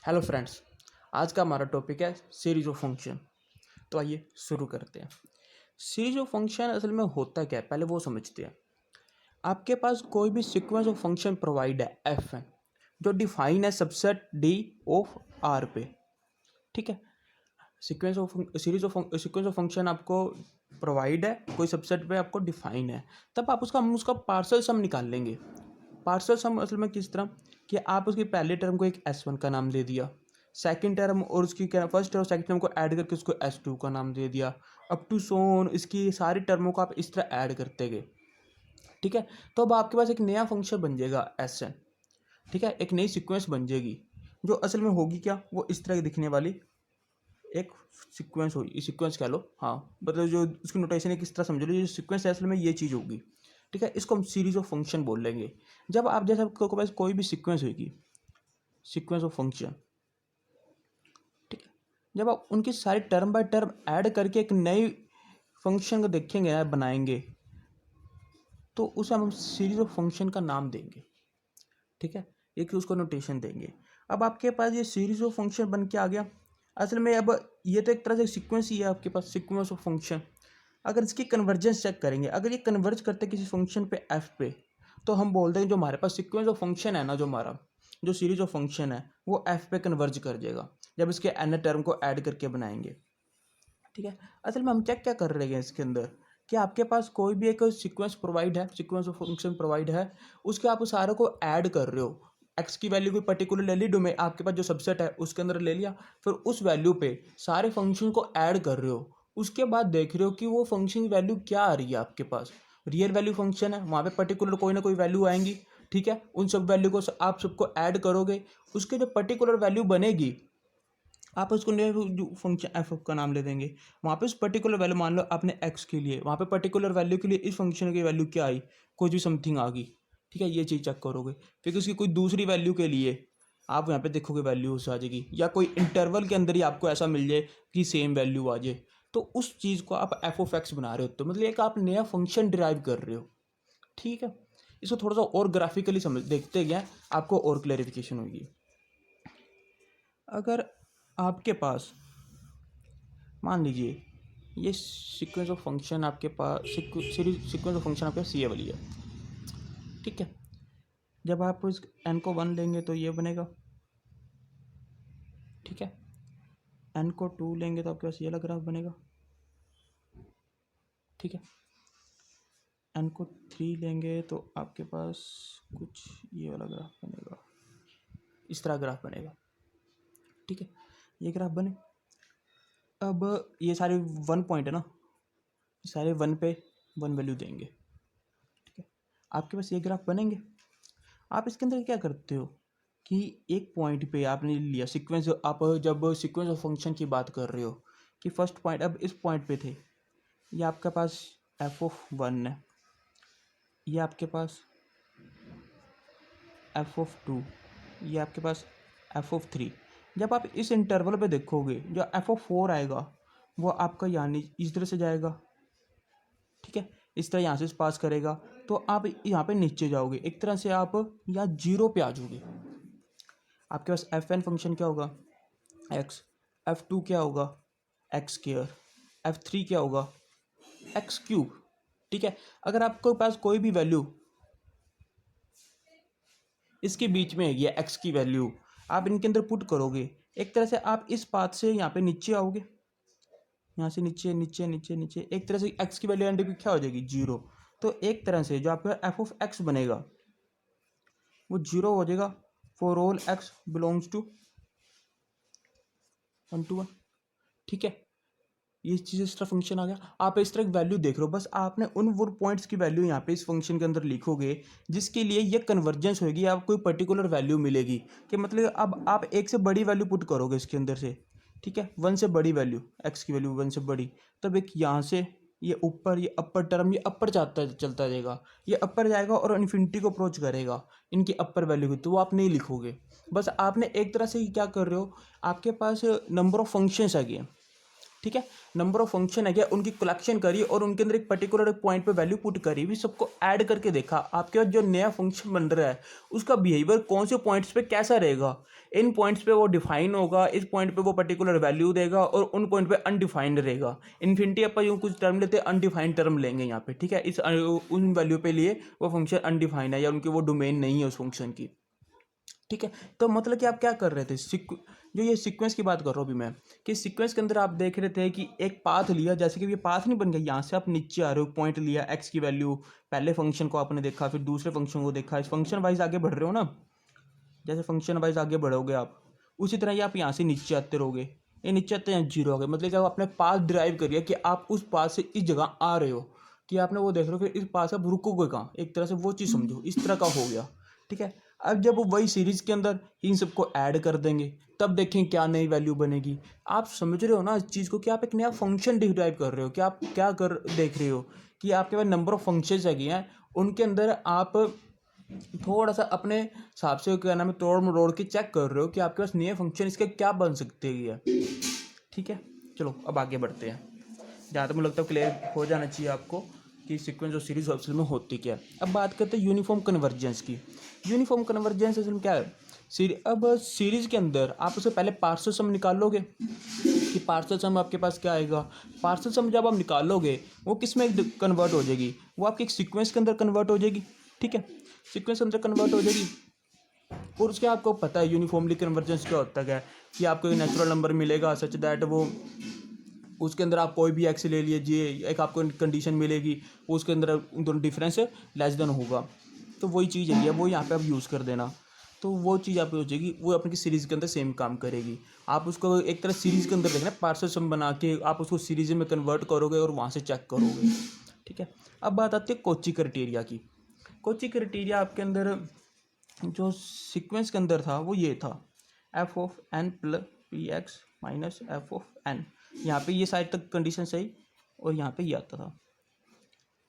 Hello friends, आज का हमारा टॉपिक है सीरीज ऑफ फंक्शन। तो आइए शुरू करते हैं। सीरीज ऑफ फंक्शन असल में होता क्या है, पहले वो समझते हैं। आपके पास कोई भी सीक्वेंस ऑफ फंक्शन प्रोवाइड है एफ एन, जो डिफाइन है सबसेट डी ऑफ आर पे। ठीक है, सीक्वेंस ऑफ फंक्शन आपको प्रोवाइड है, कोई सबसेट पे आपको डिफाइन है, तब आप उसका पार्सल सम निकाल लेंगे। पार्सल सम असल में किस तरह कि आप उसकी पहले टर्म को एक एस वन का नाम दे दिया, सेकंड टर्म और उसकी क्या फर्स्ट और सेकंड टर्म को ऐड करके उसको एस टू का नाम दे दिया, अप टू सोन इसकी सारी टर्मों को आप इस तरह ऐड करते गए। ठीक है, तो अब आपके पास एक नया फंक्शन बन जाएगा एस एन। ठीक है, एक नई सीक्वेंस बन जाएगी जो असल में होगी क्या, वो इस तरह की दिखने वाली एक सीक्वेंस होगी। सीक्वेंस कह लो, हाँ, मतलब जो उसकी नोटेशन है किस तरह समझ लो, जो सीक्वेंस है असल में ये चीज़ होगी। ठीक है, इसको हम सीरीज ऑफ फंक्शन बोल लेंगे। जब आप जैसे आपके पास कोई भी सीक्वेंस होगी, सीक्वेंस ऑफ फंक्शन, ठीक है, जब आप उनकी सारी टर्म बाय टर्म ऐड करके एक नई फंक्शन को देखेंगे या बनाएंगे, तो उसे हम सीरीज ऑफ फंक्शन का नाम देंगे। ठीक है, एक उसको नोटेशन देंगे। अब आपके पास ये सीरीज ऑफ फंक्शन बन के आ गया। असल में अब ये तो एक तरह से सीक्वेंस ही है आपके पास, सीक्वेंस ऑफ फंक्शन। अगर इसकी कन्वर्जेंस चेक करेंगे, अगर ये कन्वर्ज करते किसी फंक्शन पे एफ पे, तो हम बोल देंगे जो हमारे पास सीक्वेंस ऑफ फंक्शन है ना, जो हमारा जो सीरीज ऑफ फंक्शन है वो एफ पे कन्वर्ज कर जाएगा जब इसके एन टर्म को ऐड करके बनाएंगे। ठीक है, असल में हम चेक क्या कर रहे हैं इसके अंदर कि आपके पास कोई भी एक सीक्वेंस प्रोवाइड है, सीक्वेंस ऑफ फंक्शन प्रोवाइड है, उसके आप सारे को ऐड कर रहे हो। एक्स की वैल्यू कोई पर्टिकुलर ले ली, डोमेन आपके पास जो सबसेट है उसके अंदर ले लिया, फिर उस वैल्यू पे सारे फंक्शन को ऐड कर रहे हो। उसके बाद देख रहे हो कि वो फंक्शन की वैल्यू क्या आ रही है। आपके पास रियल वैल्यू फंक्शन है, वहाँ पे पर्टिकुलर कोई ना कोई वैल्यू आएंगी। ठीक है, उन सब वैल्यू को आप सबको ऐड करोगे, उसके जो पर्टिकुलर वैल्यू बनेगी आप उसको नए फंक्शन एफ का नाम ले देंगे। वहाँ पे उस पर्टिकुलर वैल्यू, मान लो आपने एक्स के लिए, वहाँ पे पर्टिकुलर वैल्यू के लिए इस फंक्शन की वैल्यू क्या आई, कुछ भी समथिंग आ गई। ठीक है, ये चीज़ चेक करोगे। फिर उसकी कोई दूसरी वैल्यू के लिए आप यहाँ पे देखोगे वैल्यू उस आ जाएगी, या कोई इंटरवल के अंदर ही आपको ऐसा मिल जाए कि सेम वैल्यू आ जाए, तो उस चीज़ को आप एफ ऑफ एक्स बना रहे हो। तो मतलब एक आप नया फंक्शन डिराइव कर रहे हो। ठीक है, इसको थोड़ा सा और ग्राफिकली समझ देखते गए, आपको और क्लैरिफिकेशन होगी। अगर आपके पास मान लीजिए ये सीक्वेंस ऑफ फंक्शन आपके पास, सीक्वेंस ऑफ फंक्शन आपके पास ये वाली है। ठीक है, जब आप इस एन को वन लेंगे तो ये बनेगा। ठीक है, एन को टू लेंगे तो आपके पास ये वाला ग्राफ बनेगा। ठीक है, एन को थ्री लेंगे तो आपके पास कुछ ये वाला ग्राफ बनेगा, इस तरह ग्राफ बनेगा। ठीक है, ये ग्राफ बने। अब ये सारे वन पॉइंट है ना, सारे वन पे वन वैल्यू देंगे। ठीक है, आपके पास ये ग्राफ बनेंगे। आप इसके अंदर क्या करते हो कि एक पॉइंट पे आपने लिया सीक्वेंस, आप जब सीक्वेंस ऑफ फंक्शन की बात कर रहे हो कि फर्स्ट पॉइंट अब इस पॉइंट पे थे, ये आपके पास एफ ऑफ वन है, ये आपके पास एफ ऑफ टू, ये आपके पास एफ ऑफ थ्री। जब आप इस इंटरवल पे देखोगे, जो एफ ऑफ फोर आएगा वो आपका यानी इस तरह से जाएगा। ठीक है, इस तरह यहाँ से पास करेगा, तो आप यहाँ पे नीचे जाओगे, एक तरह से आप यहाँ जीरो पे आ जाओगे। आपके पास एफ एन फंक्शन क्या होगा, एक्स, एफ टू क्या होगा, एक्स स्क्वायर, एफ थ्री क्या होगा, एक्स क्यूब। ठीक है, अगर आपके पास कोई भी वैल्यू इसके बीच में है, ये एक्स की वैल्यू आप इनके अंदर पुट करोगे, एक तरह से आप इस पाथ से यहाँ पे नीचे आओगे, यहाँ से नीचे नीचे नीचे नीचे, एक तरह से एक्स की वैल्यू एंड पे क्या हो जाएगी, जीरो। तो एक तरह से जो आपका एफ ऑफ एक्स बनेगा वो जीरो हो जाएगा for all x belongs to one to one. ठीक है, ये चीज़ इस तरह फंक्शन आ गया। आप इस तरह की वैल्यू देख रहे हो, बस आपने उन वो पॉइंट्स की वैल्यू यहाँ पे इस फंक्शन के अंदर लिखोगे जिसके लिए ये कन्वर्जेंस होगी, आपको कोई पर्टिकुलर वैल्यू मिलेगी कि मतलब अब आप एक से बड़ी वैल्यू पुट करोगे इसके अंदर से। ठीक है, वन से बड़ी वैल्यू, एक्स की वैल्यू वन से बड़ी, तब एक यहाँ से ये ऊपर, ये अपर टर्म, ये अपर चलता जाएगा, ये अपर जाएगा और इन्फिनिटी को अप्रोच करेगा इनकी अपर वैल्यू की, तो वो आप नहीं लिखोगे। बस आपने एक तरह से क्या कर रहे हो, आपके पास नंबर ऑफ फंक्शंस आ गए। ठीक है। नंबर ऑफ फंक्शन है क्या, उनकी कलेक्शन करी और उनके अंदर एक पर्टिकुलर पॉइंट पे वैल्यू पुट करी, भी सबको ऐड करके देखा आपके पास जो नया फंक्शन बन रहा है उसका बिहेवियर कौन से पॉइंट्स पे कैसा रहेगा। इन पॉइंट्स पे वो डिफाइन होगा, इस पॉइंट पे वो पर्टिकुलर वैल्यू देगा और उन पॉइंट पे अनडिफाइंड रहेगा। इन्फिनिटी अपन यूँ कुछ टर्म लेते हैं, अनडिफाइंड टर्म लेंगे यहाँ पे, ठीक है। इस उन वैल्यू पे लिए वो फंक्शन अनडिफाइंड है या उनकी वो डोमेन नहीं है उस फंक्शन की, ठीक है। तो मतलब कि आप क्या कर रहे थे, जो ये सीक्वेंस की बात कर रहा हूँ अभी मैं, कि सीक्वेंस के अंदर आप देख रहे थे कि एक पाथ लिया, जैसे कि ये पाथ नहीं बन गया, यहाँ से आप नीचे आ रहे हो, पॉइंट लिया एक्स की वैल्यू, पहले फंक्शन को आपने देखा, फिर दूसरे फंक्शन को देखा, इस फंक्शन वाइज आगे बढ़ रहे हो ना, जैसे फंक्शन वाइज आगे बढ़ोगे आप, उसी तरह ही आप यहाँ से नीचे आते रहोगे, ये नीचे आते हैं जीरो हो गए, मतलब जब आपने पाथ ड्राइव करिए कि आप उस पाथ से इस जगह आ रहे हो, कि आपने वो देख रहे हो, फिर इस पाथ से आप रुकोगे कहाँ, एक तरह से वो चीज़ समझो, इस तरह का हो गया, ठीक है। अब जब वो वही सीरीज के अंदर इन सबको ऐड कर देंगे तब देखें क्या नई वैल्यू बनेगी। आप समझ रहे हो ना इस चीज़ को, कि आप एक नया फंक्शन डिराइव कर रहे हो, कि आप क्या कर देख रहे हो कि आपके पास नंबर ऑफ फंक्शंस हैं, उनके अंदर आप थोड़ा सा अपने हिसाब से क्या नाम है तोड़ मरोड़ के चेक कर रहे हो कि आपके पास नए फंक्शन इसके क्या बन सकते हैं, ठीक है। चलो अब आगे बढ़ते हैं, जहाँ तक मुझे लगता है क्लियर हो जाना चाहिए आपको कि सीक्वेंस और सीरीज असल में होती क्या है। अब बात करते हैं यूनिफॉर्म कन्वर्जेंस की। यूनिफॉर्म कन्वर्जेंस असल में क्या है, अब सीरीज के अंदर आप उससे पहले पार्शियल सम निकालोगे, कि पार्शियल सम आपके पास क्या आएगा, पार्शियल सम जब आप निकालोगे वो किस में कन्वर्ट हो जाएगी, वो आपके एक सीक्वेंस के अंदर कन्वर्ट हो जाएगी, ठीक है, सीक्वेंस के अंदर कन्वर्ट हो जाएगी। और उसके आपको पता है यूनिफॉर्मली कन्वर्जेंस क्या होता है, कि आपको एक नेचुरल नंबर मिलेगा सच दैट वो उसके अंदर आप कोई भी एक्स ले लीजिए, एक आपको कंडीशन मिलेगी उसके अंदर दोनों डिफरेंस लेस देन होगा, तो वही चीज़ है वो यहाँ पे आप यूज़ कर देना, तो वो चीज़ आप हो जाएगी, वो अपनी सीरीज़ के अंदर सेम काम करेगी। आप उसको एक तरह सीरीज़ के अंदर देखना, पार्शियल सम बना के आप उसको सीरीज में कन्वर्ट करोगे और वहाँ से चेक करोगे, ठीक है। अब बात आती है कोची क्राइटेरिया की। कोची क्राइटेरिया आपके अंदर जो सीक्वेंस के अंदर था वो ये था, f of n plus p x minus f of n, यहाँ पे ये साइड तक कंडीशन सही, और यहाँ पे ये आता था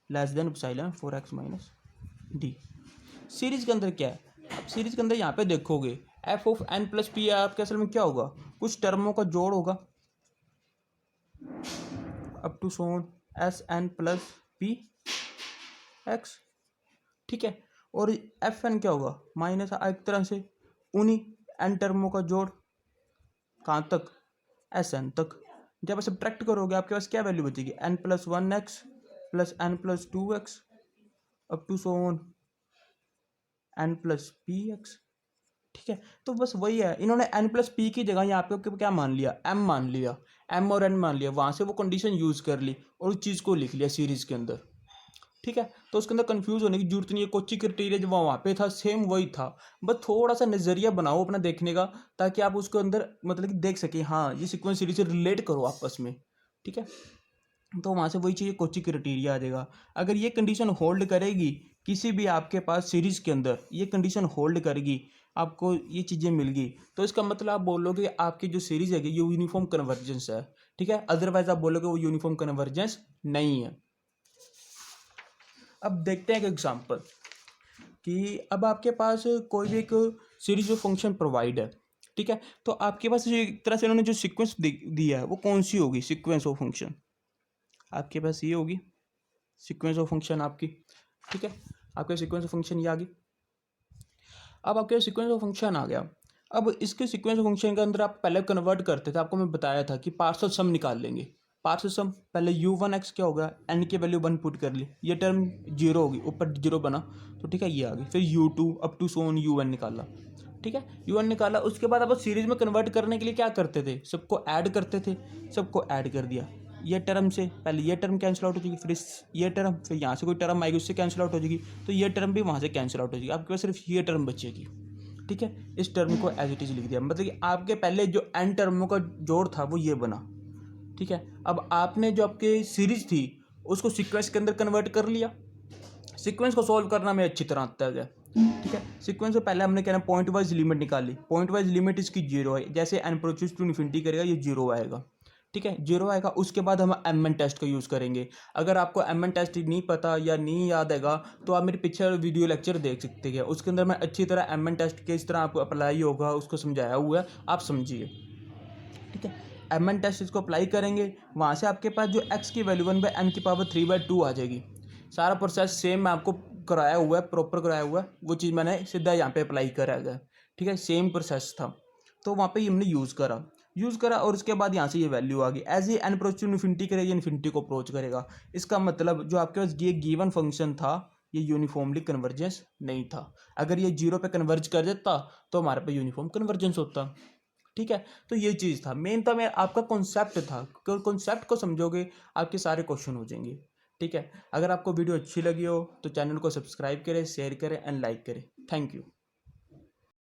less than epsilon 4x minus D. Series के अंदर क्या है, अब सीरीज के अंदर यहाँ पे देखोगे f of n plus p, आपके असल में क्या होगा, कुछ टर्मों का जोड़ होगा up to son s n plus p x, ठीक है। और एफ एन क्या होगा, माइनस एक तरह से उन्हीं एन टर्मों का जोड़, कहाँ तक, एस एन तक। जब आप सब्ट्रैक्ट करोगे आपके पास क्या वैल्यू बचेगी, n plus 1x plus n plus 2x up to so on n plus p x, ठीक है। तो बस वही है, इन्होंने एन प्लस पी की जगह यहाँ पे क्या मान लिया, एम मान लिया, एम और एन मान लिया, वहाँ से वो कंडीशन यूज़ कर ली और उस चीज़ को लिख लिया सीरीज़ के अंदर, ठीक है। तो उसके अंदर कंफ्यूज होने की जरूरत नहीं है, कोची क्राइटेरिया जो वहाँ पे था सेम वही था, बस थोड़ा सा नज़रिया बनाओ अपना देखने का, ताकि आप उसके अंदर मतलब कि देख सकें, हाँ ये सीक्वेंस सीरीज से रिलेट करो आपस में, ठीक है। तो वहाँ से वही चीज़ कोची क्राइटेरिया आ जाएगा। अगर ये कंडीशन होल्ड करेगी किसी भी आपके पास सीरीज़ के अंदर, ये कंडीशन होल्ड करेगी, आपको ये चीज़ें मिल गई, तो इसका मतलब आप बोलोगे आपकी जो सीरीज़ है ये यूनिफॉर्म कन्वर्जेंस है, ठीक है। अदरवाइज आप बोलोगे वो यूनिफॉर्म कन्वर्जेंस नहीं है। अब देखते हैं एक एग्जांपल, कि अब आपके पास कोई भी एक सीरीज ऑफ फंक्शन प्रोवाइड है, ठीक है। तो आपके पास एक तरह से इन्होंने जो सीक्वेंस दिया है वो कौन सी होगी, सीक्वेंस ऑफ फंक्शन आपके पास ये होगी, सीक्वेंस ऑफ फंक्शन आपकी, ठीक है। आपके सीक्वेंस ऑफ फंक्शन ये आ गई। अब आपके सीक्वेंस ऑफ फंक्शन आ गया, अब इसके सीक्वेंस ऑफ फंक्शन के अंदर आप पहले कन्वर्ट करते थे, आपको मैं बताया था कि पार्शियल सम निकाल लेंगे। पार्शियल सम पहले u1x क्या होगा, n की वैल्यू 1 पुट कर ली, ये टर्म जीरो होगी, ऊपर जीरो बना, तो ठीक है ये आ गई। फिर u2 up to Son un निकाला, ठीक है, un निकाला। उसके बाद आप सीरीज में कन्वर्ट करने के लिए क्या करते थे, सबको ऐड करते थे, सबको ऐड कर दिया, ये टर्म से पहले ये टर्म कैंसिल आउट हो जाएगी, फिर ये टर्म, फिर यहाँ से कोई टर्म आएगी उससे कैंसिल आउट हो जाएगी, तो ये टर्म भी वहाँ से कैंसिल आउट हो जाएगी, आपके पास सिर्फ ये टर्म बचेगी, ठीक है। इस टर्म को एज इट इज लिख दिया, मतलब कि आपके पहले जो एन टर्मों का जोड़ था वो ये बना, ठीक है। अब आपने जो आपके सीरीज थी उसको सीक्वेंस के अंदर कन्वर्ट कर लिया। सीक्वेंस को सॉल्व करना में अच्छी तरह आता है, ठीक है। सीक्वेंस से पहले हमने कहना पॉइंट वाइज लिमिट निकाली, पॉइंट वाइज लिमिट इसकी जीरो है, जैसे एन अप्रोचेस टू इन्फिनिटी करेगा ये जीरो आएगा, ठीक है, जीरो आएगा। उसके बाद हम एम एन टेस्ट का यूज़ करेंगे। अगर आपको एम एन टेस्ट नहीं पता या नहीं याद आएगा तो आप मेरे पीछे वीडियो लेक्चर देख सकते हैं, उसके अंदर मैं अच्छी तरह एम एन टेस्ट किस तरह आपको अप्लाई होगा उसको समझाया हुआ है, आप समझिए, ठीक है। एम एन टेस्ट इसको अप्लाई करेंगे, वहाँ से आपके पास जो x की वैल्यू 1/n⁴/2 आ जाएगी। सारा प्रोसेस सेम मैं आपको कराया हुआ है, प्रॉपर कराया हुआ है, वो चीज़ मैंने सीधा यहाँ पे अप्लाई करा गया। ठीक है, सेम प्रोसेस था, तो वहाँ पे हमने यूज़ करा और उसके बाद यहाँ से ये वैल्यू आ गई। एज ये एन अप्रोच टू इन्फिनिटी करेगा, इन्फिनिटी को अप्रोच करेगा। इसका मतलब जो आपके पास ये गिवन फंक्शन था ये यूनिफॉर्मली कन्वर्जेंस नहीं था। अगर ये 0 पे कन्वर्ज कर देता तो हमारे पे यूनिफॉर्म कन्वर्जेंस होता। ठीक है, तो ये चीज़ था मेन, था मैं आपका कॉन्सेप्ट था, कॉन्सेप्ट को समझोगे आपके सारे क्वेश्चन हो जाएंगे। ठीक है, अगर आपको वीडियो अच्छी लगी हो तो चैनल को सब्सक्राइब करें, शेयर करें एंड लाइक करें। Thank you.